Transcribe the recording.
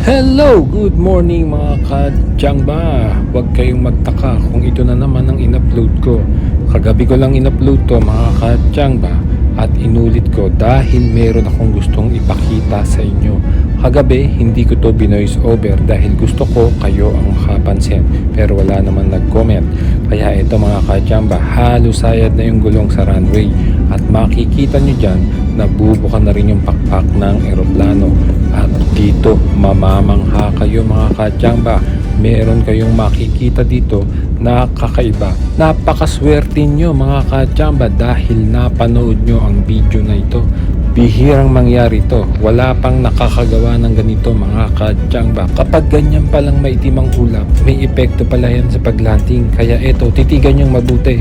Hello! Good morning mga kadyangba! Huwag kayong magtaka kung ito na naman ang in-upload ko. Kagabi ko lang in-upload to mga kadyangba at inulit ko dahil meron akong gustong ipakita sa inyo. Kagabi hindi ko to binoise over dahil gusto ko kayo ang makapansin pero wala naman nag-comment. Kaya ito mga kadyangba, halos sayad na yung gulong sa runway at makikita nyo dyan na bubuka na rin yung pakpak ng eroplano. At dito mamamangha kayo mga kadyangba, meron kayong makikita dito na kakaiba. Napakaswerte nyo mga kadyangba dahil napanood nyo ang video na ito. Bihirang mangyari to, wala pang nakakagawa ng ganito mga kadyangba. Kapag ganyan palang maitim ang ulap, may epekto pala yan sa paglanding. Kaya eto, titigan nyong mabuti.